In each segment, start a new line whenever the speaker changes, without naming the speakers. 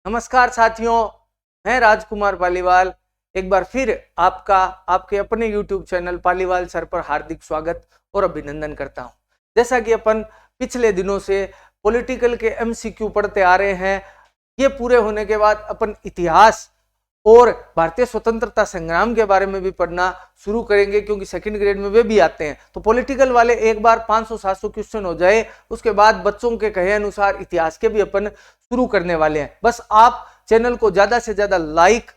नमस्कार साथियों, मैं राजकुमार पालीवाल एक बार फिर आपका आपके अपने YouTube चैनल पालीवाल सर पर हार्दिक स्वागत और अभिनंदन करता हूं। जैसा कि अपन पिछले दिनों से पॉलिटिकल के MCQ पढ़ते आ रहे हैं, ये पूरे होने के बाद अपन इतिहास और भारतीय स्वतंत्रता संग्राम के बारे में भी पढ़ना शुरू करेंगे, क्योंकि सेकंड ग्रेड में वे भी आते हैं। तो पॉलिटिकल वाले एक बार 500-700 क्वेश्चन हो जाए, उसके बाद बच्चों के कहे अनुसार इतिहास के भी अपन शुरू करने वाले हैं। बस आप चैनल को ज्यादा से ज्यादा लाइक,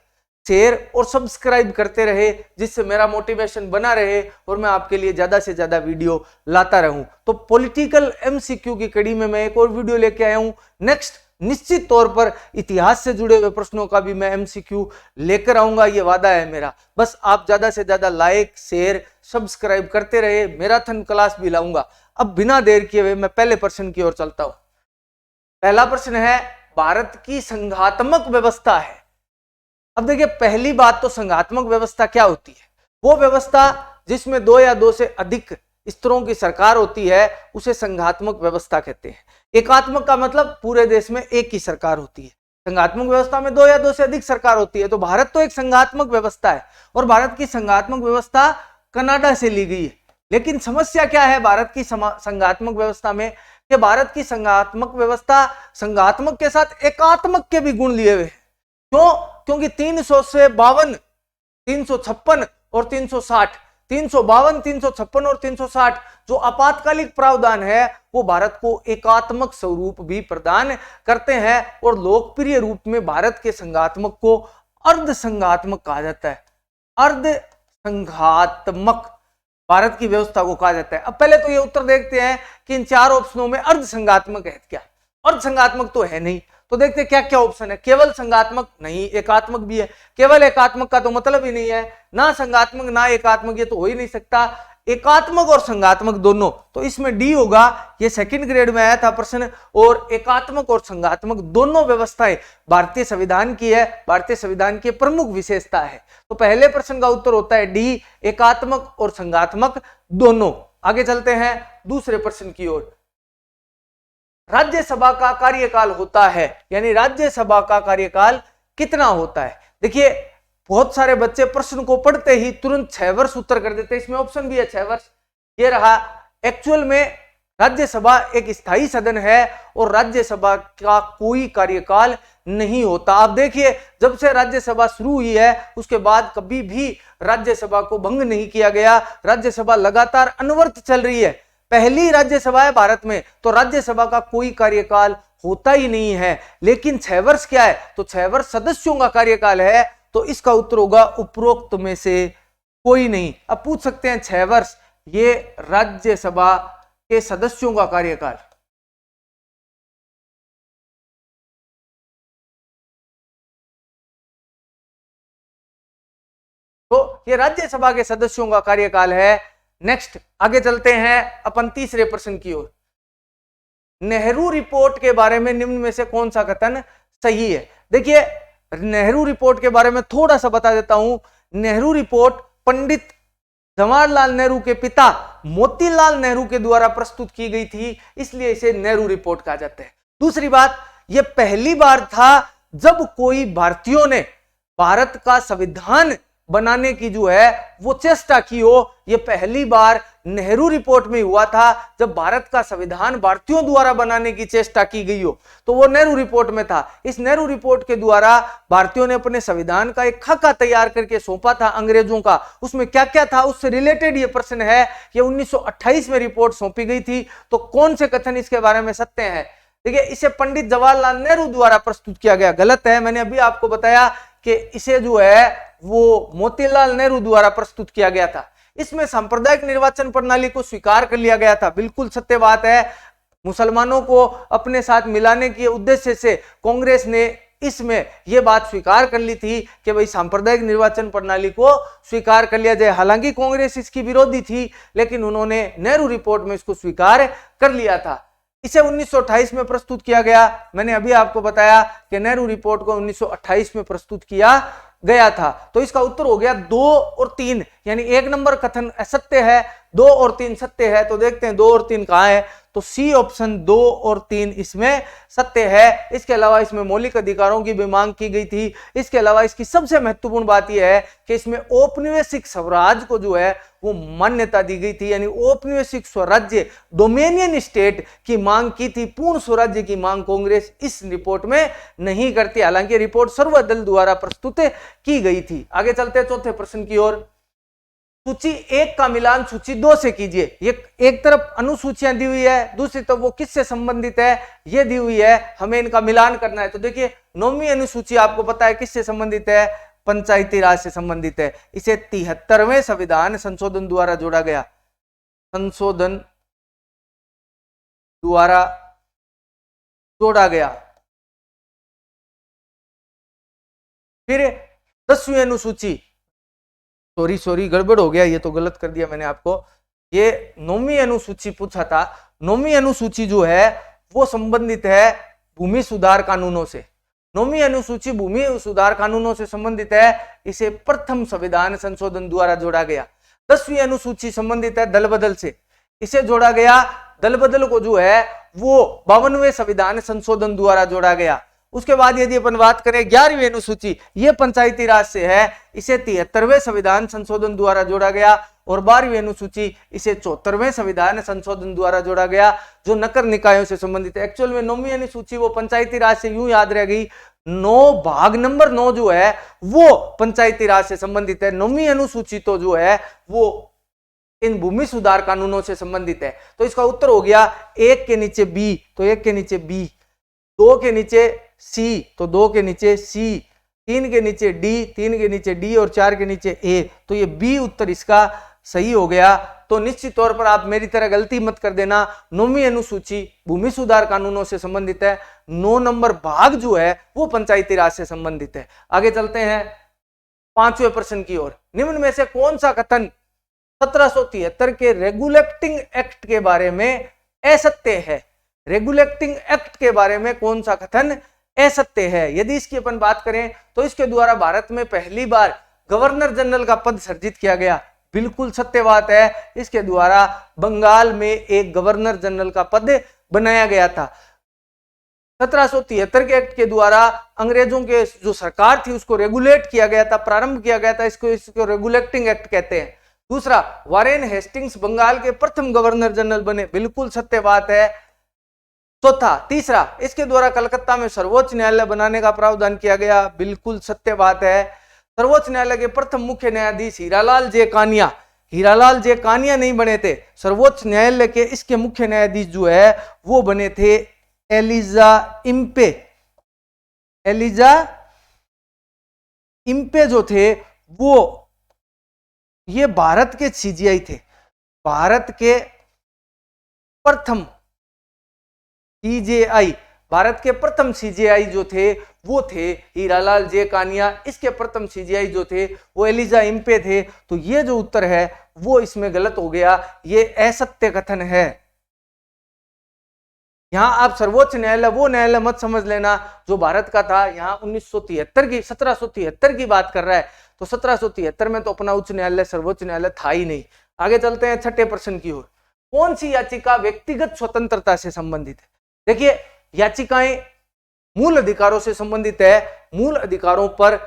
शेयर और सब्सक्राइब करते रहे, जिससे मेरा मोटिवेशन बना रहे और मैं आपके लिए ज्यादा से ज्यादा वीडियो लाता रहूं। तो पॉलिटिकल MCQ की कड़ी में मैं एक और वीडियो लेके आया हूं। नेक्स्ट निश्चित तौर पर इतिहास से जुड़े हुए प्रश्नों का भी मैं MCQ लेकर आऊंगा, ये वादा है मेरा। बस आप ज्यादा से ज्यादा लाइक, शेयर, सब्सक्राइब करते रहे। मैराथन क्लास भी लाऊंगा। अब बिना देर किए हुए मैं पहले प्रश्न की ओर चलता हूं। पहला प्रश्न है, भारत की संघात्मक व्यवस्था है। अब देखिए, पहली बात तो संघात्मक व्यवस्था क्या होती है? वो व्यवस्था जिसमें दो या दो से अधिक स्तरों की सरकार होती है, उसे संघात्मक व्यवस्था कहते हैं। एकात्मक का मतलब पूरे देश में एक ही सरकार होती है। संघात्मक व्यवस्था में दो या दो से अधिक सरकार होती है। तो भारत तो एक संघात्मक व्यवस्था है, और भारत की संघात्मक व्यवस्था कनाडा से ली गई है। लेकिन समस्या क्या है भारत की संघात्मक व्यवस्था में? कि भारत की संघात्मक व्यवस्था संघात्मक के साथ एकात्मक के भी गुण लिए हुए हैं। क्यों? क्योंकि 300 से 52, 356 और 360, 352, 356 और 360 जो आपातकालिक प्रावधान है, वो भारत को एकात्मक स्वरूप भी प्रदान करते हैं। और लोकप्रिय रूप में भारत के संघात्मक को अर्ध संघात्मक कहा जाता है। अर्ध संघात्मक भारत की व्यवस्था को कहा जाता है। अब पहले तो ये उत्तर देखते हैं कि इन चार ऑप्शनों में अर्ध संघात्मक है क्या? अर्ध संघात्मक तो है नहीं। तो देखते हैं क्या क्या ऑप्शन है। केवल संघात्मक नहीं, एकात्मक भी है। केवल एकात्मक का तो मतलब ही नहीं है, ना संघात्मक ना एकात्मक, ये तो हो ही नहीं सकता। एकात्मक और संघात्मक दोनों, तो इसमें डी होगा। ये सेकंड ग्रेड में आया था प्रश्न। और एकात्मक और संघात्मक दोनों व्यवस्थाएं भारतीय संविधान की है, भारतीय संविधान की प्रमुख विशेषता है। तो पहले प्रश्न का उत्तर होता है डी, एकात्मक और संघात्मक दोनों। आगे चलते हैं दूसरे प्रश्न की ओर। राज्यसभा का कार्यकाल होता है, यानी राज्यसभा का कार्यकाल कितना होता है? देखिए, बहुत सारे बच्चे प्रश्न को पढ़ते ही तुरंत 6 वर्ष उत्तर कर देते हैं। इसमें ऑप्शन भी है 6 वर्ष। ये रहा। एक्चुअल में राज्यसभा एक स्थायी सदन है और राज्यसभा का कोई कार्यकाल नहीं होता। आप देखिए, जब से राज्यसभा शुरू हुई है उसके बाद कभी भी राज्यसभा को भंग नहीं किया गया। राज्यसभा लगातार अनवरत चल रही है। पहली राज्यसभा है भारत में, तो राज्यसभा का कोई कार्यकाल होता ही नहीं है। लेकिन 6 वर्ष क्या है? तो 6 वर्ष सदस्यों का कार्यकाल है। तो इसका उत्तर होगा उपरोक्त में से कोई नहीं। अब पूछ सकते हैं 6 वर्ष ये राज्यसभा के सदस्यों का कार्यकाल। तो ये राज्यसभा के सदस्यों का कार्यकाल है। नेक्स्ट आगे चलते हैं अपन तीसरे प्रश्न की ओर। नेहरू रिपोर्ट के बारे में निम्न में से कौन सा कथन सही है? देखिए, नेहरू रिपोर्ट के बारे में थोड़ा सा बता देता हूं। नेहरू रिपोर्ट पंडित जवाहरलाल नेहरू के पिता मोतीलाल नेहरू के द्वारा प्रस्तुत की गई थी, इसलिए इसे नेहरू रिपोर्ट कहा जाता है। दूसरी बात, यह पहली बार था जब कोई भारतीयों ने भारत का संविधान बनाने की जो है वो चेष्टा की हो। यह पहली बार नेहरू रिपोर्ट में हुआ था जब भारत का संविधान भारतीयों द्वारा बनाने की चेष्टा की गई हो, तो वो नेहरू रिपोर्ट में था। इस नेहरू रिपोर्ट के द्वारा भारतीयों ने अपने संविधान का एक खाका तैयार करके सौंपा था अंग्रेजों का। उसमें क्या क्या था उससे रिलेटेड ये प्रश्न है। ये 1928 में रिपोर्ट सौंपी गई थी। तो कौन से कथन इसके बारे में सत्य है? देखिए, इसे पंडित जवाहरलाल नेहरू द्वारा प्रस्तुत किया गया, गलत है। मैंने अभी आपको बताया कि इसे जो है वो मोतीलाल नेहरू द्वारा प्रस्तुत किया गया था। इसमें सांप्रदायिक निर्वाचन प्रणाली को स्वीकार कर लिया गया था, बिल्कुल सत्य बात है। मुसलमानों को अपने साथ मिलाने के उद्देश्य से कांग्रेस ने इसमें यह बात स्वीकार कर ली थी कि भाई सांप्रदायिक निर्वाचन प्रणाली को स्वीकार कर लिया जाए। हालांकि कांग्रेस इसकी विरोधी थी, लेकिन उन्होंने नेहरू रिपोर्ट में इसको स्वीकार कर लिया था। इसे 1928 में प्रस्तुत किया गया। मैंने अभी आपको बताया कि नेहरू रिपोर्ट को 1928 में प्रस्तुत किया गया था। तो इसका उत्तर हो गया 2 और 3, यानी 1 नंबर कथन असत्य है, 2 और 3 सत्य है, तो देखते हैं 2 और 3 कहां है, तो सी ऑप्शन 2 और 3 इसमें सत्य है। इसके अलावा इसमें मौलिक अधिकारों की भी मांग की गई थी। इसके अलावा इसकी सबसे महत्वपूर्ण बात यह है कि इसमें औपनिवेशिक स्वराज को जो है वो मान्यता दी गई थी, यानी औपनिवेशिक स्वराज्य डोमेनियन स्टेट की मांग की थी। पूर्ण स्वराज्य की मांग कांग्रेस इस रिपोर्ट में नहीं करती, हालांकि रिपोर्ट सर्वदल द्वारा प्रस्तुत की गई थी। आगे चलते हैं चौथे प्रश्न की ओर। सूची 1 का मिलान सूची 2 से कीजिए। ये एक तरफ अनुसूचियां दी हुई है, दूसरी तरफ वो किससे संबंधित है ये दी हुई है, हमें इनका मिलान करना है। तो देखिए 9वीं अनुसूची आपको पता है किससे संबंधित है, पंचायती राज से संबंधित है। इसे 73वें संविधान संशोधन द्वारा जोड़ा गया, संशोधन द्वारा जोड़ा गया। फिर 10वीं अनुसूची, सॉरी गड़बड़ हो गया, ये तो गलत कर दिया मैंने आपको। ये 9वीं अनुसूची पूछा था। 9वीं अनुसूची जो है वो संबंधित है भूमि सुधार कानूनों से। 9वीं अनुसूची भूमि सुधार कानूनों से संबंधित है, इसे प्रथम संविधान संशोधन द्वारा जोड़ा गया। 10वीं अनुसूची संबंधित है दल बदल से, इसे जोड़ा गया। दल बदल को जो है वो 52वें संविधान संशोधन द्वारा जोड़ा गया। उसके बाद यदि अपन बात करें 11वीं अनुसूची, ये पंचायती राज से है, इसे 73वें संविधान संशोधन द्वारा जोड़ा गया। और 12वीं अनुसूची, इसे 74वें संविधान संशोधन द्वारा जोड़ा गया, जो नगर निकायों से संबंधित है। एक्चुअल में 9वीं अनुसूची वो पंचायती राज से यूं याद रह गई, 9 भाग नंबर 9 जो है वो पंचायती राज से संबंधित है। 9वीं अनुसूची तो जो है वो इन भूमि सुधार कानूनों से संबंधित है। तो इसका उत्तर हो गया 1 के नीचे बी, तो 1 के नीचे बी, 2 के नीचे सी, तो 2 के नीचे सी, 3 के नीचे डी, 3 के नीचे डी और 4 के नीचे ए, तो ये बी उत्तर इसका सही हो गया। तो निश्चित तौर पर आप मेरी तरह गलती मत कर देना, 9वीं अनुसूची भूमि सुधार कानूनों से संबंधित है, 9 नंबर भाग जो है वो पंचायती राज से संबंधित है। आगे चलते हैं 5वें प्रश्न की ओर। निम्न में से कौन सा कथन 1773 के रेगुलेटिंग एक्ट के बारे में असत्य है? रेगुलेटिंग एक्ट के बारे में कौन सा कथन असत्य है? यदि इसकी अपन बात करें तो इसके द्वारा भारत में पहली बार गवर्नर जनरल का पद सृजित किया गया, बिल्कुल सत्य बात है। इसके द्वारा बंगाल में एक गवर्नर जनरल का पद बनाया गया था। 1773 के एक्ट के द्वारा अंग्रेजों के जो सरकार थी उसको रेगुलेट किया गया था, प्रारंभ किया गया था, इसको रेगुलेटिंग एक्ट कहते हैं। दूसरा, वारेन हेस्टिंग्स बंगाल के प्रथम गवर्नर जनरल बने, बिल्कुल सत्य बात है। चौथा, तीसरा, इसके द्वारा कलकत्ता में सर्वोच्च न्यायालय बनाने का प्रावधान किया गया, बिल्कुल सत्य बात है। सर्वोच्च न्यायालय के प्रथम मुख्य न्यायाधीश हीरालाल जे कानिया, हीरालाल जे कानिया नहीं बने थे, सर्वोच्च न्यायालय के इसके मुख्य न्यायाधीश जो है वो बने थे एलिजा इम्पे। एलिजा इम्पे जो थे वो ये भारत के सीजीआई थे, भारत के प्रथम सीजेआई, भारत के प्रथम सीजेआई जो थे वो थे हीरालाल जे कानिया। इसके प्रथम सीजेआई जो थे वो एलिजा इम्पे थे। तो ये जो उत्तर है वो इसमें गलत हो गया, ये असत्य कथन है। यहां आप सर्वोच्च न्यायालय वो न्यायालय मत समझ लेना जो भारत का था, यहां 1773 की बात कर रहा है। तो 1773 में तो अपना उच्च न्यायालय सर्वोच्च न्यायालय था ही नहीं। आगे चलते हैं 6ठे प्रश्न की ओर। कौन सी याचिका व्यक्तिगत स्वतंत्रता से संबंधित है? देखिए, याचिकाएं मूल अधिकारों से संबंधित है। मूल अधिकारों पर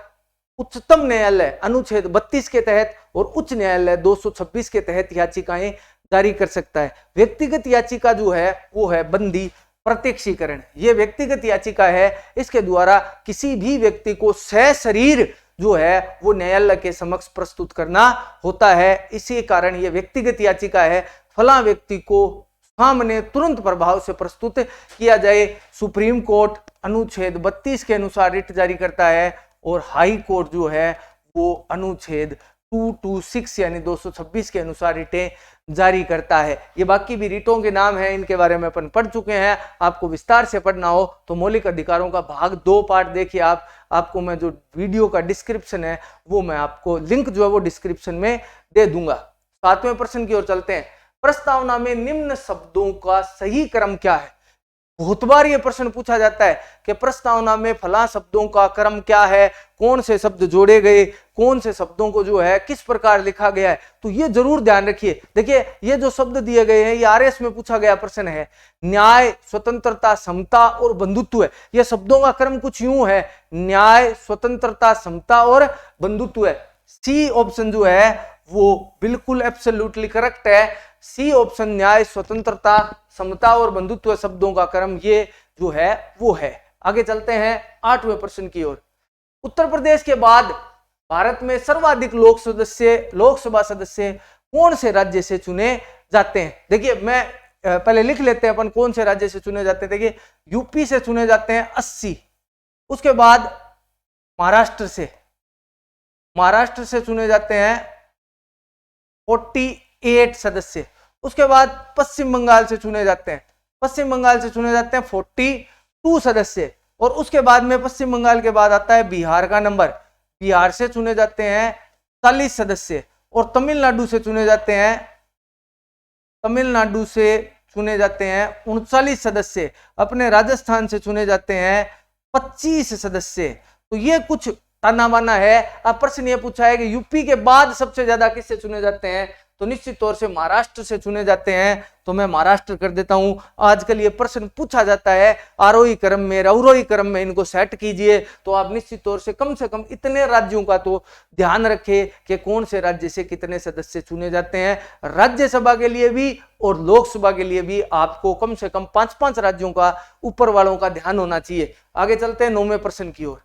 उच्चतम न्यायालय अनुच्छेद 32 के तहत और उच्च न्यायालय 226 के तहत याचिकाएं जारी कर सकता है। व्यक्तिगत याचिका जो है वो है बंदी प्रत्यक्षीकरण। ये व्यक्तिगत याचिका है, इसके द्वारा किसी भी व्यक्ति को सशरीर जो है वो न्यायालय के समक्ष प्रस्तुत करना होता है। इसी कारण ये व्यक्तिगत याचिका है। फला व्यक्ति को सामने तुरंत प्रभाव से प्रस्तुत किया जाए। सुप्रीम कोर्ट अनुच्छेद 32 के अनुसार रिट जारी करता है और हाई कोर्ट जो है वो अनुच्छेद 226 यानी 226 के अनुसार रिटें जारी करता है। ये बाकी भी रिटों के नाम हैं, इनके बारे में अपन पढ़ चुके हैं। आपको विस्तार से पढ़ना हो तो मौलिक अधिकारों का भाग 2 पार्ट देखिए आप। आपको मैं जो वीडियो का डिस्क्रिप्शन है वो मैं आपको लिंक जो है वो डिस्क्रिप्शन में दे दूंगा। 7वें प्रश्न की ओर चलते हैं। प्रस्तावना में निम्न शब्दों का सही क्रम क्या है? बहुत बार ये प्रश्न पूछा जाता है कि प्रस्तावना में फला शब्दों का क्रम क्या है, कौन से शब्द जोड़े गए, कौन से शब्दों को जो है किस प्रकार लिखा गया है। तो ये जरूर ध्यान रखिए। देखिए ये जो शब्द दिए गए हैं ये आरएस में पूछा गया प्रश्न है। न्याय, स्वतंत्रता, समता और बंधुत्व है। ये शब्दों का क्रम कुछ यूं है, न्याय, स्वतंत्रता, समता और बंधुत्व है। सी ऑप्शन जो है वो बिल्कुल एब्सोल्युटली करेक्ट है। सी ऑप्शन न्याय, स्वतंत्रता, समता और बंधुत्व शब्दों का क्रम ये जो है वो है। आगे चलते हैं 8वें प्रश्न की ओर। उत्तर प्रदेश के बाद भारत में सर्वाधिक लोकसभा सदस्य कौन से राज्य से चुने जाते हैं? देखिए मैं पहले लिख लेते हैं अपन कौन से राज्य से चुने जाते हैं। देखिए यूपी से चुने जाते हैं 80, उसके बाद महाराष्ट्र से चुने जाते हैं 48 सदस्य, उसके बाद पश्चिम बंगाल से चुने जाते हैं 42 सदस्य, और उसके बाद में पश्चिम बंगाल के बाद आता है बिहार का नंबर। बिहार से चुने जाते हैं 40 सदस्य, और तमिलनाडु से चुने जाते हैं 39 सदस्य। अपने राजस्थान से चुने जाते हैं 25 सदस्य। तो ये कुछ ताना बाना है। अब प्रश्न ये पूछा है कि यूपी के बाद सबसे ज्यादा किससे चुने जाते हैं, तो निश्चित तौर से महाराष्ट्र से चुने जाते हैं। तो मैं महाराष्ट्र कर देता हूं। आजकल ये प्रश्न पूछा जाता है आरोही क्रम में, अवरोही क्रम में, इनको सेट कीजिए। तो आप निश्चित तौर से कम इतने राज्यों का तो ध्यान रखें कि कौन से राज्य से कितने सदस्य चुने जाते हैं। राज्यसभा के लिए भी और लोकसभा के लिए भी आपको कम से कम 5-5 राज्यों का ऊपर वालों का ध्यान होना चाहिए। आगे चलते हैं 9वें प्रश्न की ओर।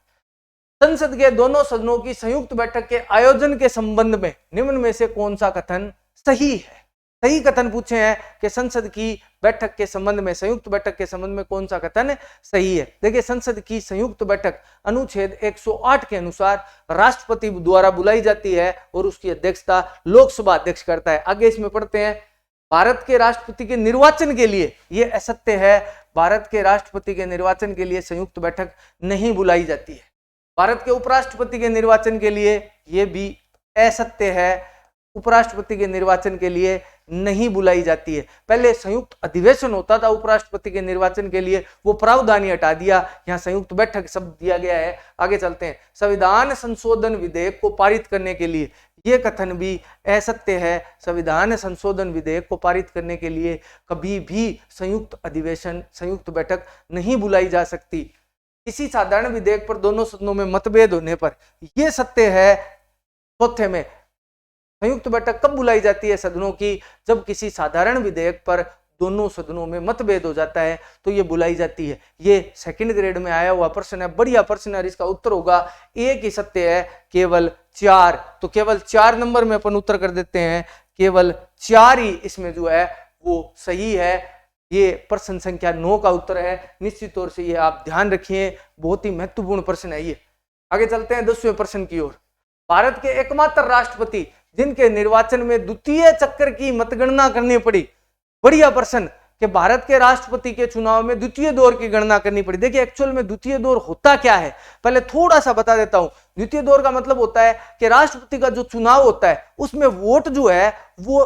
संसद के दोनों सदनों की संयुक्त बैठक के आयोजन के संबंध में निम्न में से कौन सा कथन सही है? सही कथन पूछे हैं कि संसद की बैठक के संबंध में, संयुक्त बैठक के संबंध में कौन सा कथन सही है। देखिए संसद की संयुक्त बैठक अनुच्छेद 108 के अनुसार राष्ट्रपति द्वारा बुलाई जाती है और उसकी अध्यक्षता लोकसभा अध्यक्ष करता है। आगे इसमें पढ़ते हैं, भारत के राष्ट्रपति के निर्वाचन के लिए ये असत्य है। भारत के राष्ट्रपति के निर्वाचन के लिए संयुक्त बैठक नहीं बुलाई जाती है। भारत के उपराष्ट्रपति के निर्वाचन के लिए ये भी असत्य है। उपराष्ट्रपति के निर्वाचन के लिए नहीं बुलाई जाती है। पहले संयुक्त अधिवेशन होता था उपराष्ट्रपति के निर्वाचन के लिए, वो प्रावधान ही हटा दिया, यहाँ संयुक्त बैठक शब्द दिया गया है। आगे चलते हैं, संविधान संशोधन विधेयक को पारित करने के लिए ये कथन भी असत्य है। संविधान संशोधन विधेयक को पारित करने के लिए कभी भी संयुक्त अधिवेशन, संयुक्त बैठक नहीं बुलाई जा सकती। किसी साधारण विधेयक पर दोनों सदनों में मतभेद होने पर यह सत्य है। चौथे में, संयुक्त बैठक कब बुलाई जाती है सदनों की? जब किसी साधारण विधेयक पर दोनों सदनों में मतभेद हो जाता है तो ये बुलाई जाती है। ये सेकंड ग्रेड में आया हुआ प्रश्न है, बढ़िया प्रश्न है। इसका उत्तर होगा एक ही सत्य है, केवल 4। तो केवल 4 नंबर में अपन उत्तर कर देते हैं, केवल 4 ही इसमें जो है वो सही है। ये प्रश्न संख्या 9 का उत्तर है। निश्चित तौर से ये आप ध्यान रखिए, बहुत ही महत्वपूर्ण प्रश्न है ये। आगे चलते हैं 10वें प्रश्न की ओर। भारत के एकमात्र राष्ट्रपति जिनके निर्वाचन में द्वितीय चक्कर की मतगणना करनी पड़ी। बढ़िया प्रश्न कि भारत के राष्ट्रपति के चुनाव में द्वितीय दौर की गणना करनी पड़ी। देखिए एक्चुअल में द्वितीय दौर होता क्या है, पहले थोड़ा सा बता देता हूं। द्वितीय दौर का मतलब होता है कि राष्ट्रपति का जो चुनाव होता है उसमें वोट जो है वो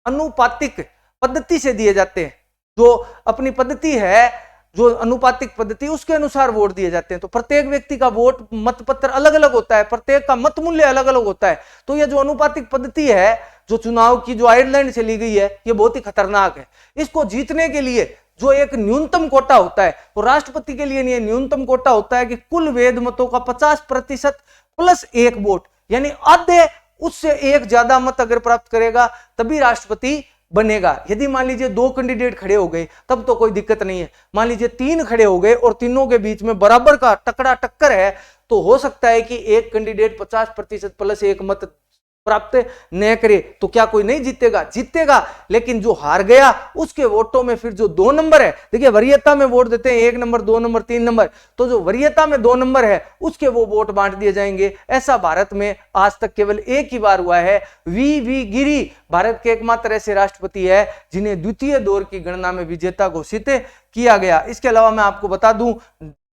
अनुपातिक पद्धति से दिए जाते हैं। जो अपनी पद्धति है, जो अनुपातिक पद्धति, उसके अनुसार वोट दिए जाते हैं। तो प्रत्येक व्यक्ति का वोट मतपत्र अलग अलग होता है, प्रत्येक का मत मूल्य अलग अलग होता है। तो ये जो अनुपातिक पद्धति है, जो चुनाव की जो आयरलैंड से ली गई है, ये बहुत ही खतरनाक है। इसको जीतने के लिए जो एक न्यूनतम कोटा होता है, वो राष्ट्रपति के लिए नहीं, न्यूनतम कोटा होता है कि कुल वेद मतों का 50% प्लस 1 वोट, यानी आधे उससे एक ज्यादा मत अगर प्राप्त करेगा तभी राष्ट्रपति बनेगा। यदि मान लीजिए 2 कैंडिडेट खड़े हो गए तब तो कोई दिक्कत नहीं है। मान लीजिए 3 खड़े हो गए और तीनों के बीच में बराबर का तकड़ा टक्कर है, तो हो सकता है कि एक कैंडिडेट 50% प्लस 1 मत प्राप्त न करे, तो क्या कोई नहीं जीतेगा? जीतेगा। लेकिन जो हार गया उसके वोटों में फिर जो 2 नंबर है, देखिए वरीयता में वोट देते हैं 1 नंबर, 2 नंबर, 3 नंबर, तो जो वरीयता में 2 नंबर है उसके वो वोट बांट दिए जाएंगे। ऐसा भारत में आज तक केवल एक ही बार हुआ है। वी गिरी भारत के एकमात्र ऐसे राष्ट्रपति है जिन्हें द्वितीय दौर की गणना में विजेता घोषित किया गया। इसके अलावा मैं आपको बता दूं,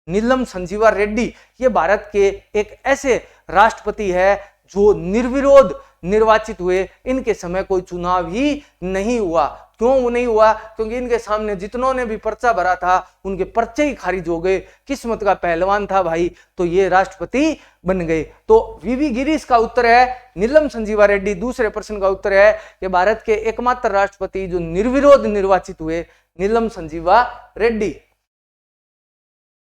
नीलम संजीवा रेड्डी ये भारत के एक ऐसे राष्ट्रपति है जो निर्विरोध निर्वाचित हुए, इनके समय कोई चुनाव ही नहीं हुआ। क्यों वो नहीं हुआ? क्योंकि इनके सामने जितनों ने भी पर्चा भरा था उनके पर्चे ही खारिज हो गए। किस्मत का पहलवान था भाई, तो ये राष्ट्रपति बन गए। तो वीवी गिरीश का उत्तर है नीलम संजीवा रेड्डी। दूसरे प्रश्न का उत्तर है कि भारत के एकमात्र राष्ट्रपति जो निर्विरोध निर्वाचित हुए, नीलम संजीवा रेड्डी।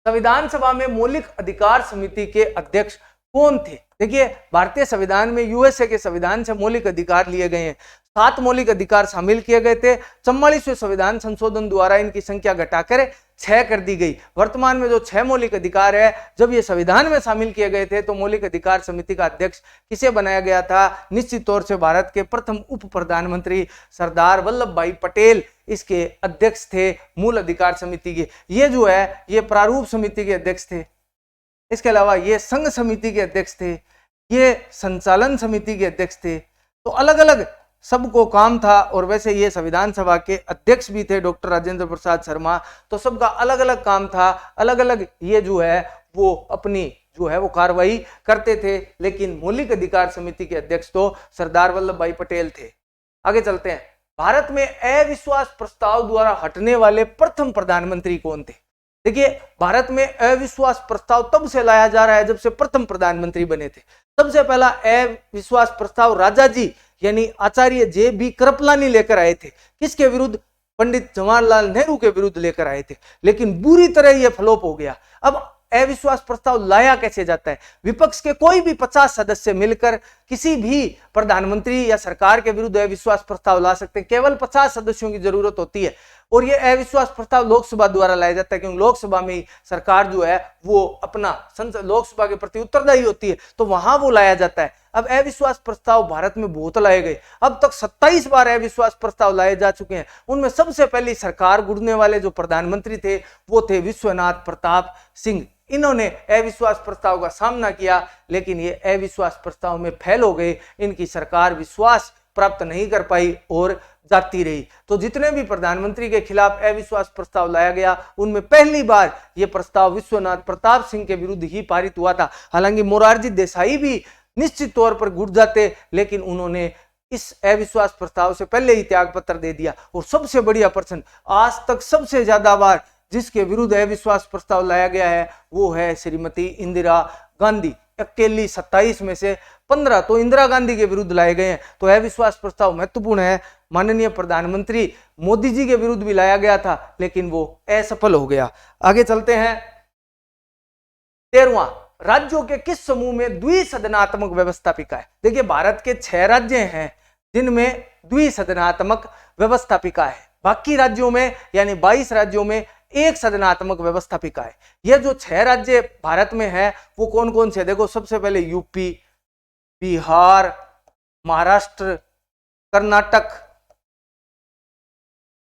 संविधान सभा में मौलिक अधिकार समिति के अध्यक्ष कौन थे? देखिए, भारतीय संविधान में यूएसए के संविधान से मौलिक अधिकार लिए गए हैं। 7 मौलिक अधिकार शामिल किए गए थे। 44वें संविधान संशोधन द्वारा इनकी संख्या घटाकर 6 कर दी गई। वर्तमान में जो 6 मौलिक अधिकार है, जब ये संविधान में शामिल किए गए थे तो मौलिक अधिकार समिति का अध्यक्ष किसे बनाया गया था? निश्चित तौर से भारत के प्रथम उप प्रधानमंत्री सरदार वल्लभ भाई पटेल इसके अध्यक्ष थे, मूल अधिकार समिति के। ये जो है ये प्रारूप समिति के अध्यक्ष थे। इसके अलावा ये संघ समिति के अध्यक्ष थे, ये संचालन समिति के अध्यक्ष थे। तो अलग अलग सबको काम था। और वैसे ये संविधान सभा के अध्यक्ष भी थे डॉक्टर राजेंद्र प्रसाद शर्मा। तो सबका अलग अलग काम था, अलग अलग ये जो है वो अपनी जो है वो कार्रवाई करते थे। लेकिन मौलिक अधिकार समिति के अध्यक्ष तो सरदार वल्लभ भाई पटेल थे। आगे चलते हैं। भारत में अविश्वास प्रस्ताव द्वारा हटने वाले प्रथम प्रधानमंत्री कौन थे? देखिए, भारत में अविश्वास प्रस्ताव तब से लाया जा रहा है जब से प्रथम प्रधानमंत्री बने थे। सबसे पहला अविश्वास प्रस्ताव राजा जी यानी आचार्य JB कृपलानी लेकर आए थे। किसके विरुद्ध? पंडित जवाहरलाल नेहरू के विरुद्ध लेकर आए थे, लेकिन बुरी तरह यह फ्लॉप हो गया। अब अविश्वास प्रस्ताव लाया कैसे जाता है? विपक्ष के कोई भी 50 सदस्य मिलकर किसी भी प्रधानमंत्री या सरकार के विरुद्ध अविश्वास प्रस्ताव ला सकते हैं। केवल 50 सदस्यों की जरूरत होती है। और ये अविश्वास प्रस्ताव लोकसभा द्वारा लाया जाता है, क्योंकि लोकसभा में सरकार जो है वो अपना लोकसभा के प्रति उत्तरदायी होती है, तो वहां वो लाया जाता है। अब अविश्वास प्रस्ताव भारत में बहुत लाए गए। अब तक 27 बार अविश्वास प्रस्ताव लाए जा चुके हैं। उनमें सबसे पहली सरकार गुड़ने वाले जो प्रधानमंत्री थे वो थे विश्वनाथ प्रताप सिंह। इन्होंने अविश्वास प्रस्ताव का सामना किया, लेकिन ये अविश्वास प्रस्ताव में फेल हो गए। इनकी सरकार विश्वास प्राप्त नहीं कर पाई और जाती रही। तो जितने भी प्रधानमंत्री के खिलाफ अविश्वास प्रस्ताव लाया गया, उनमें पहली बार यह प्रस्ताव विश्वनाथ प्रताप सिंह के विरुद्ध ही पारित हुआ था। हालांकि मोरारजी देसाई भी निश्चित तौर पर गुट जाते, लेकिन उन्होंने इस अविश्वास प्रस्ताव से पहले ही त्याग पत्र दे दिया। और सबसे बढ़िया पर्सन, आज तक सबसे ज्यादा बार जिसके विरुद्ध अविश्वास प्रस्ताव लाया गया है वो है श्रीमती इंदिरा गांधी। अकेली 27 में से 15 तो इंदिरा गांधी के विरुद्ध लाए गए हैं। तो अविश्वास प्रस्ताव महत्वपूर्ण है। माननीय प्रधानमंत्री मोदी जी के विरुद्ध भी लाया गया था, लेकिन वो असफल हो गया। आगे चलते हैं। 13वां, राज्यों के किस समूह में द्विसदनात्मक व्यवस्थापिका है? देखिए, भारत के 6 राज्य हैं जिनमें द्विसदनात्मक व्यवस्थापिका है। बाकी राज्यों में यानी 22 राज्यों में एक सदनात्मक व्यवस्थापिका है। यह जो 6 राज्य भारत में है वो कौन कौन से? देखो, सबसे पहले यूपी, बिहार, महाराष्ट्र,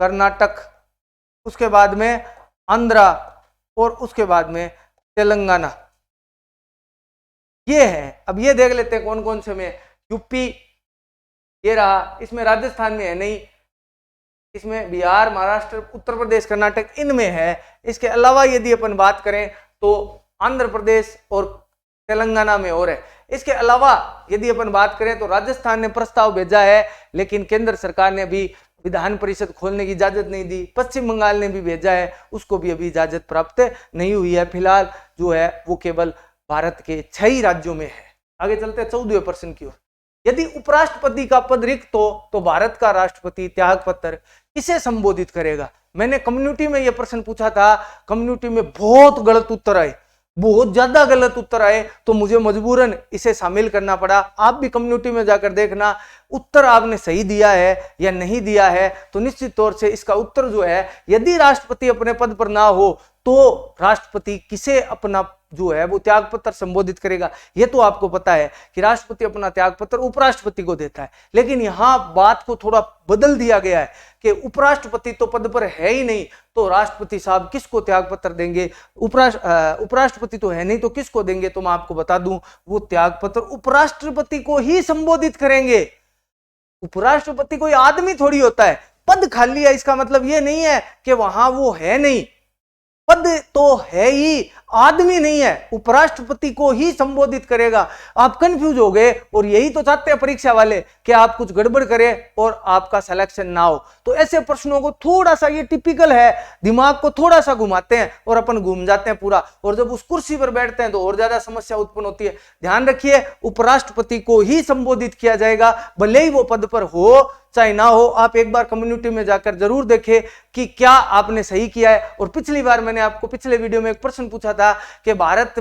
कर्नाटक, उसके बाद में आंध्रा और उसके बाद में तेलंगाना। ये है। अब ये देख लेते हैं कौन कौन से में। यूपी ये रहा, इसमें राजस्थान में है नहीं, इसमें बिहार, महाराष्ट्र, उत्तर प्रदेश, कर्नाटक इनमें है। इसके अलावा यदि अपन बात करें तो आंध्र प्रदेश और तेलंगाना में और है। इसके अलावा यदि अपन बात करें तो राजस्थान ने प्रस्ताव भेजा है, लेकिन केंद्र सरकार ने अभी विधान परिषद खोलने की इजाजत नहीं दी। पश्चिम बंगाल ने भी भेजा है, उसको भी अभी इजाजत प्राप्त नहीं हुई है। फिलहाल जो है वो केवल भारत के 6 ही राज्यों में है। आगे चलते हैं 14वें प्रश्न की ओर। यदि उपराष्ट्रपति का पद रिक्त हो तो भारत का राष्ट्रपति त्याग पत्र किसे संबोधित करेगा? मैंने कम्युनिटी में यह प्रश्न पूछा था, कम्युनिटी में बहुत गलत उत्तर आए, बहुत ज्यादा गलत उत्तर आए, तो मुझे मजबूरन इसे शामिल करना पड़ा। आप भी कम्युनिटी में जाकर देखना उत्तर आपने सही दिया है या नहीं दिया है। तो निश्चित तौर से इसका उत्तर जो है, यदि राष्ट्रपति अपने पद पर ना हो तो राष्ट्रपति किसे अपना जो है वो त्याग पत्र संबोधित करेगा? ये तो आपको पता है कि राष्ट्रपति अपना त्याग पत्र उपराष्ट्रपति को देता है, लेकिन यहां बात को थोड़ा बदल दिया गया है कि उपराष्ट्रपति तो पद पर है ही नहीं, तो राष्ट्रपति साहब किसको त्याग पत्र देंगे? उपराष्ट्रपति तो है नहीं, तो किसको देंगे? तो मैं आपको बता दूं, वो त्याग पत्र उपराष्ट्रपति को ही संबोधित करेंगे। उपराष्ट्रपति कोई आदमी थोड़ी होता है। पद खाली है इसका मतलब ये नहीं है कि वहां वो है नहीं। पद तो है ही, आदमी नहीं है, उपराष्ट्रपति को ही संबोधित करेगा। आप कंफ्यूज हो गए, और यही तो चाहते हैं परीक्षा वाले कि आप कुछ गड़बड़ करें और आपका सिलेक्शन ना हो। तो ऐसे प्रश्नों को थोड़ा सा, ये टिपिकल है, दिमाग को थोड़ा सा घुमाते हैं और अपन घूम जाते हैं पूरा, और जब उस कुर्सी पर बैठते हैं तो और ज्यादा समस्या उत्पन्न होती है। ध्यान रखिए, उपराष्ट्रपति को ही संबोधित किया जाएगा, भले ही वो पद पर हो चाहे ना हो। आप एक बार कम्युनिटी में जाकर जरूर देखें कि क्या आपने सही किया है। और पिछली बार मैंने आपको पिछले वीडियो में एक प्रश्न पूछा था कि भारत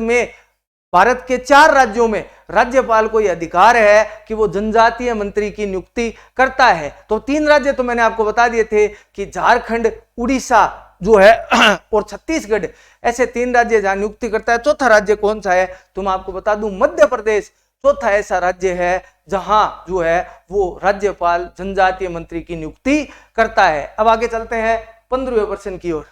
के 4 राज्यों में राज्यपाल को यह अधिकार है कि वो जनजातीय मंत्री की नियुक्ति करता है। तो 3 राज्य तो मैंने आपको बता दिए थे कि झारखंड, उड़ीसा जो है और छत्तीसगढ़, ऐसे 3 राज्य जहां नियुक्ति करता है। चौथा राज्य कौन सा है तो मैं आपको बता दूं, मध्य प्रदेश चौथा ऐसा राज्य है जहां जो है वो राज्यपाल जनजातीय मंत्री की नियुक्ति करता है। अब आगे चलते हैं 15वें प्रश्न की ओर।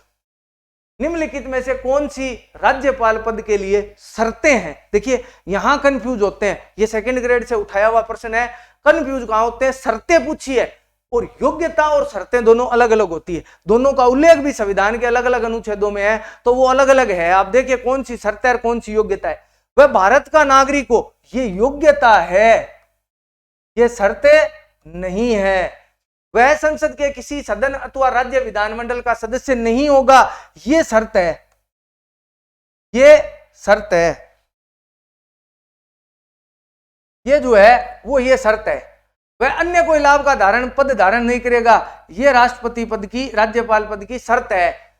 निम्नलिखित में से कौन सी राज्यपाल पद के लिए शर्तें हैं? देखिए यहां कंफ्यूज होते हैं, ये सेकंड ग्रेड से उठाया हुआ प्रश्न है। कंफ्यूज कहां होते हैं? शर्तें पूछी है, और योग्यता और शर्तें दोनों अलग अलग होती है। दोनों का उल्लेख भी संविधान के अलग अलग अनुच्छेदों में है, तो वो अलग अलग है। आप देखिए कौन सी शर्तें और कौन सी योग्यता है। वह भारत का नागरिक हो, ये योग्यता है, ये शर्तें नहीं है। वह संसद के किसी सदन अथवा राज्य विधानमंडल का सदस्य नहीं होगा, ये शर्त है, ये शर्त है, ये जो है वो ये शर्त है। वह अन्य कोई लाभ का पद धारण नहीं करेगा, ये राष्ट्रपति पद की, राज्यपाल पद की शर्त है।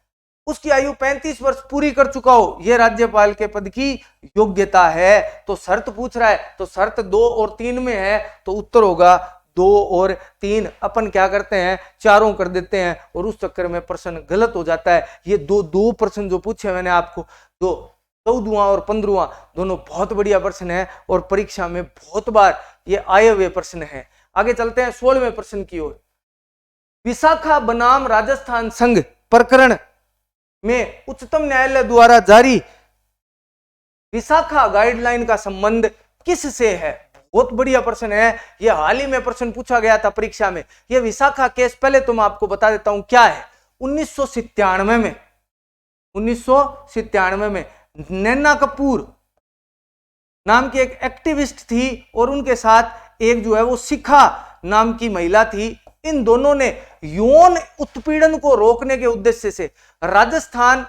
उसकी आयु 35 वर्ष पूरी कर चुका हो, यह राज्यपाल के पद की योग्यता है। तो शर्त पूछ रहा है, तो शर्त 2 और 3 में है, तो उत्तर होगा 2 और 3। अपन क्या करते हैं, चारों कर देते हैं, और उस चक्कर में प्रश्न गलत हो जाता है। ये दो प्रश्न जो पूछे मैंने आपको, 14वां और 15वां, दोनों बहुत बढ़िया प्रश्न है, और परीक्षा में बहुत बार ये आए हुए प्रश्न है। आगे चलते हैं 16वें प्रश्न की ओर। विशाखा बनाम राजस्थान संघ प्रकरण में उच्चतम न्यायालय द्वारा जारी विशाखा गाइडलाइन का संबंध किससे है? बहुत बढ़िया प्रश्न है, यह हाल ही में प्रश्न पूछा गया था परीक्षा में। यह विशाखा केस पहले तो मैं आपको बता देता हूं क्या है। 1997 में नैना कपूर नाम की एक एक्टिविस्ट थी, और उनके साथ एक जो है वो शिखा नाम की महिला थी। इन दोनों ने यौन उत्पीड़न को रोकने के उद्देश्य से राजस्थान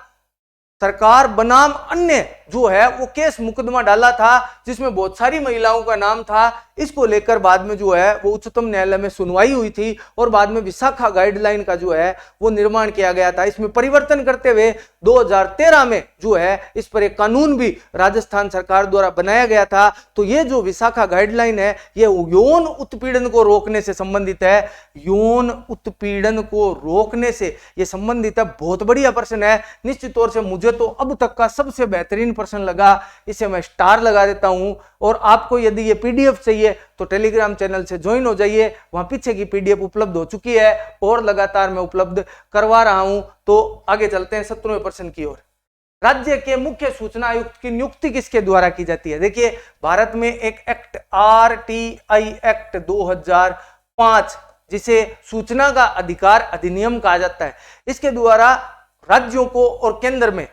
सरकार बनाम अन्य जो है वो केस मुकदमा डाला था, जिसमें बहुत सारी महिलाओं का नाम था। इसको लेकर बाद में जो है वो उच्चतम न्यायालय में सुनवाई हुई थी, और बाद में विशाखा गाइडलाइन का जो है वो निर्माण किया गया था। इसमें परिवर्तन करते हुए 2013 में जो है इस पर एक कानून भी राजस्थान सरकार द्वारा बनाया गया था। तो ये जो विशाखा गाइडलाइन है, ये यौन उत्पीड़न को रोकने से संबंधित है, यौन उत्पीड़न को रोकने से ये संबंधित है। बहुत बढ़िया प्रश्न है, निश्चित तौर से मुझे तो अब तक का सबसे बेहतरीन प्रश्न लगा, इसे मैं स्टार लगा देता हूं। और आपको यदि ये पीडीएफ चाहिए तो टेलीग्राम चैनल से ज्वाइन हो जाइए, वहां पीछे की पीडीएफ उपलब्ध हो चुकी है और लगातार मैं उपलब्ध करवा रहा हूं। तो आगे चलते हैं 17वें प्रश्न की ओर। राज्य के मुख्य सूचना आयुक्त की नियुक्ति किसके द्वारा की जाती है? देखिए भारत में एक एक्ट RTI एक्ट 2005, जिसे सूचना का अधिकार अधिनियम कहा जाता है, इसके द्वारा राज्यों को और केंद्र में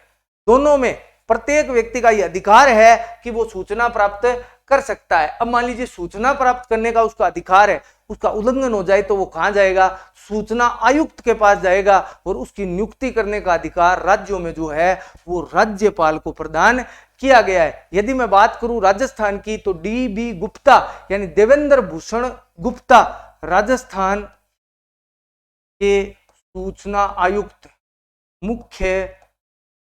दोनों में प्रत्येक व्यक्ति का यह अधिकार है कि वो सूचना प्राप्त कर सकता है। अब मान लीजिए सूचना प्राप्त करने का उसका अधिकार है, उसका उल्लंघन हो जाए तो वो कहां जाएगा? सूचना आयुक्त के पास जाएगा, और उसकी नियुक्ति करने का अधिकार राज्यों में जो है वो राज्यपाल को प्रदान किया गया है। यदि मैं बात करूं राजस्थान की, तो DB गुप्ता यानी देवेंद्र भूषण गुप्ता राजस्थान के सूचना आयुक्त, मुख्य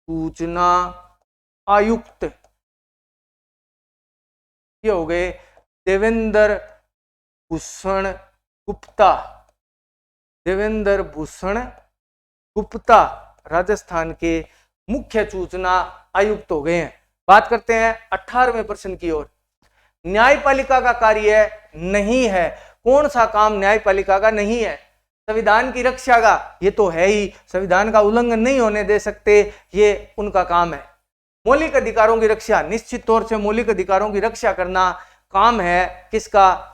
सूचना आयुक्त ये हो गए देवेंद्र भूषण गुप्ता। देवेंद्र भूषण गुप्ता राजस्थान के मुख्य सूचना आयुक्त हो गए हैं। बात करते हैं 18वें प्रश्न की ओर। न्यायपालिका का कार्य नहीं है, कौन सा काम न्यायपालिका का नहीं है? संविधान की रक्षा का, ये तो है ही, संविधान का उल्लंघन नहीं होने दे सकते, ये उनका काम है। मौलिक अधिकारों की रक्षा, निश्चित तौर से मौलिक अधिकारों की रक्षा करना काम है किसका?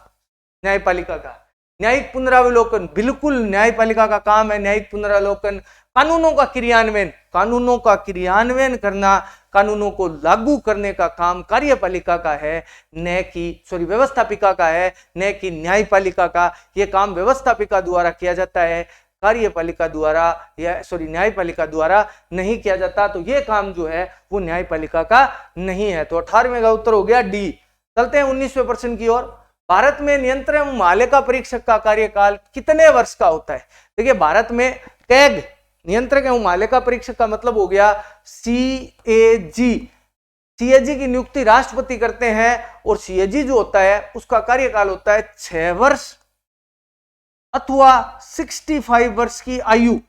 न्यायपालिका का। न्यायिक पुनरावलोकन, बिल्कुल न्यायपालिका का काम है न्यायिक पुनरावलोकन। कानूनों का क्रियान्वयन करना, कानूनों को लागू करने का काम कार्यपालिका का है, न कि व्यवस्थापिका का है, न कि न्यायपालिका का। यह काम व्यवस्थापिका द्वारा किया जाता है, कार्यपालिका द्वारा या न्यायपालिका द्वारा नहीं किया जाता। तो यह काम जो है वो न्यायपालिका का नहीं है। तो 18वें का उत्तर हो गया डी। चलते हैं 19वें प्रश्न की ओर। भारत में नियंत्रक एवं मालिका परीक्षक का कार्यकाल कितने वर्ष का होता है? देखिए, भारत में कैग नियंत्रक एवं मालिका परीक्षक का मतलब हो गया सीएजी। सीएजी की नियुक्ति राष्ट्रपति करते हैं और सीएजी जो होता है उसका कार्यकाल होता है 6 वर्ष अथवा 65 वर्ष की आयु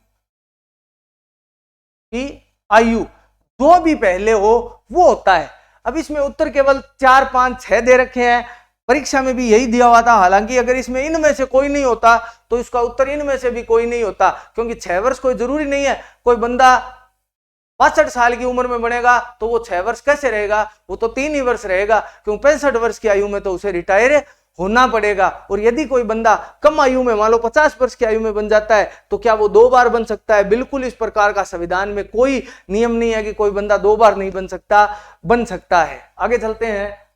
जो भी पहले हो वो होता है। अब इसमें उत्तर केवल 4, 5, 6 दे रखे हैं। परीक्षा में भी यही दिया हुआ था। हालांकि अगर इसमें इनमें से कोई नहीं होता तो इसका उत्तर इनमें से भी कोई नहीं होता, क्योंकि 6 वर्ष कोई जरूरी नहीं है। कोई बंदा 62 साल की उम्र में बनेगा तो वो 6 वर्ष कैसे रहेगा? वो तो 3 ही वर्ष रहेगा, क्योंकि 65 वर्ष की आयु में तो उसे रिटायर होना पड़ेगा। और यदि कोई बंदा कम आयु में, मान लो 50 वर्ष की आयु में बन जाता है, तो क्या वो 2 बार बन सकता है? बिल्कुल इस प्रकार का संविधान में कोई नियम नहीं है कि कोई बंदा 2 बार नहीं बन सकता है। आगे चलते हैं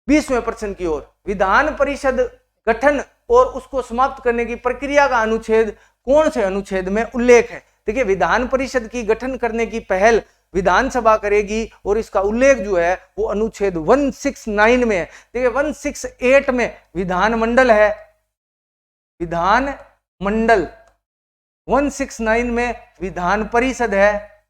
20वें प्रश्न की ओर। विधान परिषद गठन और उसको समाप्त करने की प्रक्रिया का अनुच्छेद कौन से अनुच्छेद में उल्लेख है? देखिए, विधान परिषद की गठन करने की पहल विधानसभा करेगी और इसका उल्लेख जो है वो अनुच्छेद 169 में है। देखिए, 168 में विधानमंडल है, विधानमंडल, 169 में विधान परिषद है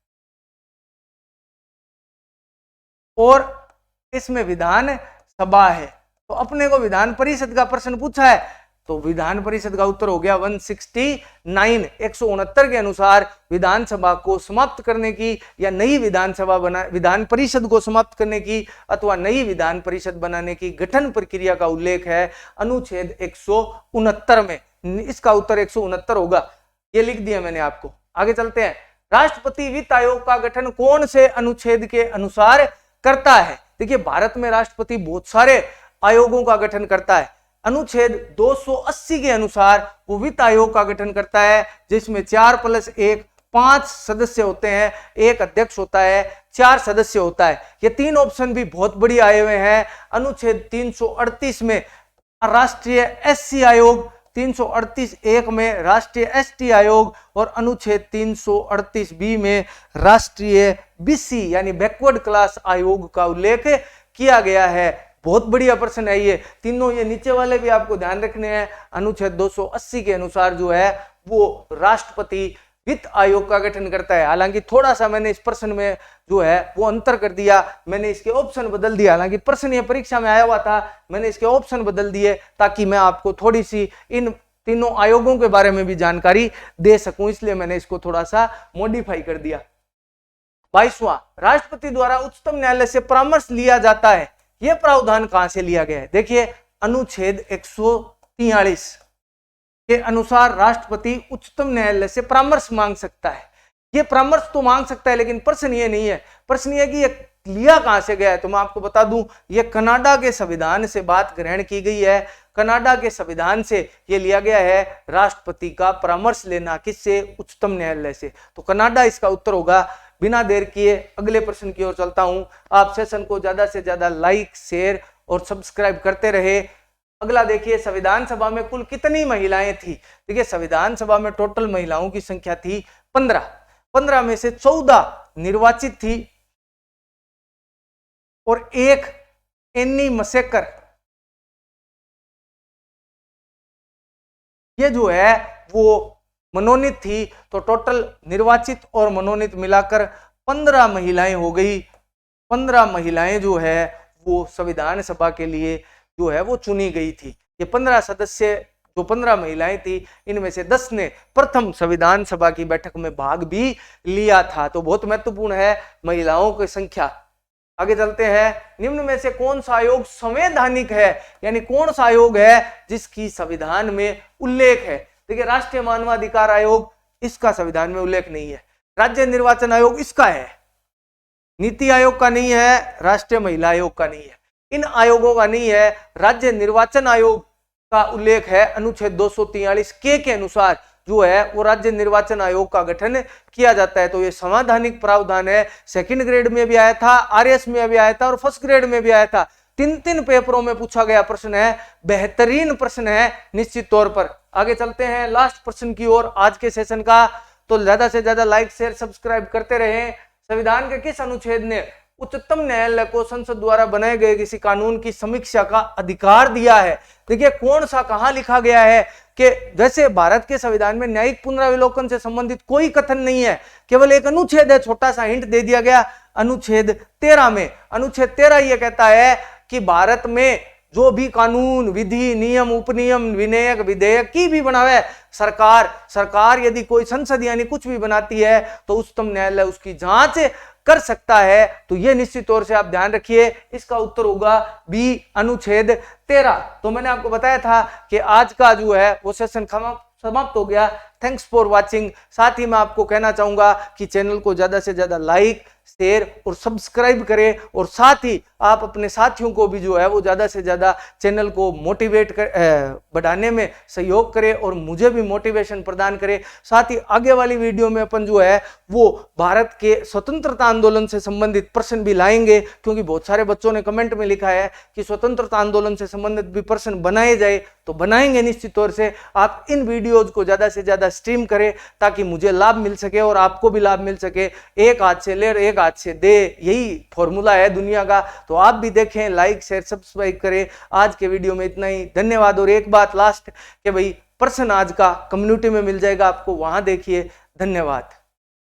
और इसमें विधान सभा है। तो अपने को विधान परिषद का प्रश्न पूछा है तो विधान परिषद का उत्तर हो गया 169। 169 के अनुसार विधानसभा को समाप्त करने की या नई विधान परिषद को समाप्त करने की अथवा नई विधान परिषद बनाने की गठन प्रक्रिया का उल्लेख है अनुच्छेद 169 में। इसका उत्तर 169 होगा, ये लिख दिया मैंने आपको। आगे चलते हैं। राष्ट्रपति वित्त आयोग का गठन कौन से अनुच्छेद के अनुसार करता है? देखिए, भारत में राष्ट्रपति बहुत सारे आयोगों का गठन करता है। अनुच्छेद 280 के अनुसार वो वित्त आयोग का गठन करता है, जिसमें 4+1 5 सदस्य होते हैं, एक अध्यक्ष होता है, 4 सदस्य होता है। ये 3 ऑप्शन भी बहुत बढ़िया आए हुए हैं। अनुच्छेद 338 में राष्ट्रीय एससी आयोग, 338(1) में राष्ट्रीय एसटी आयोग और अनुच्छेद 338(b) में राष्ट्रीय बीसी यानी बैकवर्ड क्लास आयोग का उल्लेख किया गया है। बहुत बढ़िया प्रश्न है ये तीनों। ये नीचे वाले भी आपको ध्यान रखने हैं। अनुच्छेद 280 के अनुसार जो है वो राष्ट्रपति वित्त आयोग का गठन करता है। हालांकि थोड़ा सा मैंने इस प्रश्न में जो है वो अंतर कर दिया, मैंने इसके ऑप्शन बदल दिया। हालांकि प्रश्न ये परीक्षा में आया हुआ था, मैंने इसके ऑप्शन बदल दिए ताकि मैं आपको थोड़ी सी इन तीनों आयोगों के बारे में भी जानकारी दे सकूं, इसलिए मैंने इसको थोड़ा सा मॉडिफाई कर दिया। 22वां, राष्ट्रपति द्वारा उच्चतम न्यायालय से परामर्श लिया जाता है। यह प्रावधान कहां से लिया गया है? देखिए, अनुच्छेद 143 के अनुसार राष्ट्रपति उच्चतम न्यायालय से परामर्श मांग सकता है। यह परामर्श तो मांग सकता है, लेकिन प्रश्न ये नहीं है। प्रश्न ये कि यह लिया कहां से गया है। तो मैं आपको बता दूं, यह कनाडा के संविधान से बात ग्रहण की गई है। कनाडा के संविधान से यह लिया गया है राष्ट्रपति का परामर्श लेना। किससे? उच्चतम न्यायालय से। तो कनाडा इसका उत्तर होगा। बिना देर किए अगले प्रश्न की ओर चलता हूं। आप सेशन को ज्यादा से ज्यादा लाइक, शेयर और सब्सक्राइब करते रहे। अगला देखिए, संविधान सभा में कुल कितनी महिलाएं थी? देखिए, संविधान सभा में टोटल महिलाओं की संख्या थी 15। 15 में से 14 निर्वाचित थी और एक एनी मसेकर, ये जो है वो मनोनीत थी। तो टोटल निर्वाचित और मनोनीत मिलाकर 15 महिलाएं हो गई। 15 महिलाएं जो है वो संविधान सभा के लिए जो है वो चुनी गई थी। ये 15 सदस्य जो 15 महिलाएं थी, इनमें से 10 ने प्रथम संविधान सभा की बैठक में भाग भी लिया था। तो बहुत महत्वपूर्ण है महिलाओं की संख्या। आगे चलते हैं। निम्न में से कौन सा आयोग संवैधानिक है, यानी कौन सा आयोग है जिसकी संविधान में उल्लेख है? देखिए, राष्ट्रीय मानवाधिकार आयोग, इसका संविधान में उल्लेख नहीं है। राज्य निर्वाचन आयोग इसका है, नीति आयोग का नहीं है, राष्ट्रीय महिला आयोग का नहीं है, इन आयोगों का नहीं है। राज्य निर्वाचन आयोग का उल्लेख है अनुच्छेद 243 के अनुसार, जो है वो राज्य निर्वाचन आयोग का गठन किया जाता है। तो ये संवैधानिक प्रावधान है। सेकंड ग्रेड में भी आया था, आरएस में भी आया था और फर्स्ट ग्रेड में भी आया था। 3 पेपरों में पूछा गया प्रश्न है, बेहतरीन प्रश्न है निश्चित तौर पर। आगे चलते हैं लास्ट प्रश्न की ओर आज के सेशन का। तो ज्यादा से ज्यादा लाइक शेयर सब्सक्राइब करते रहें। संविधान के किस अनुच्छेद ने उच्चतम न्यायालय को संसद द्वारा बनाए गए किसी कानून की समीक्षा का अधिकार दिया है? देखिए कौन सा कहां लिखा गया है कि जैसे भारत के संविधान में न्यायिक पुनरावलोकन से संबंधित कोई कथन नहीं है, केवल एक अनुच्छेद है, छोटा सा हिंट दे दिया गया अनुच्छेद 13 में। अनुच्छेद 13 यह कहता है कि भारत में जो भी कानून, विधि, नियम, उपनियम, विधेयक, विधेयक की भी बनावे सरकार यदि कोई संसद यानी कुछ भी बनाती है तो उच्चतम न्यायालय उसकी जांच कर सकता है। तो यह निश्चित तौर से आप ध्यान रखिए, इसका उत्तर होगा बी अनुच्छेद 13। तो मैंने आपको बताया था कि आज का जो है वो सेशन समाप्त हो गया। Thanks for watching. साथ ही मैं आपको कहना चाहूंगा कि चैनल को ज्यादा से ज्यादा लाइक शेयर और सब्सक्राइब करें और साथ ही आप अपने साथियों को भी जो है वो ज्यादा से ज्यादा चैनल को मोटिवेट बढ़ाने में सहयोग करें और मुझे भी मोटिवेशन प्रदान करें। साथ ही आगे वाली वीडियो में अपन जो है वो भारत के स्वतंत्रता आंदोलन से संबंधित प्रश्न भी लाएंगे, क्योंकि बहुत सारे बच्चों ने कमेंट में लिखा है कि स्वतंत्रता आंदोलन से संबंधित भी प्रश्न बनाए जाए, तो बनाएंगे निश्चित तौर से। आप इन वीडियोज को ज्यादा से ज्यादा स्ट्रीम करें ताकि मुझे लाभ मिल सके और आपको भी लाभ मिल सके। एक हाथ से ले और एक हाथ से दे, यही फॉर्मूला है दुनिया का। तो आप भी देखें, लाइक शेयर सब्सक्राइब करें। आज के वीडियो में इतना ही, धन्यवाद। और एक बात लास्ट कि भाई प्रश्न आज का कम्युनिटी में मिल जाएगा आपको, वहां देखिए। धन्यवाद।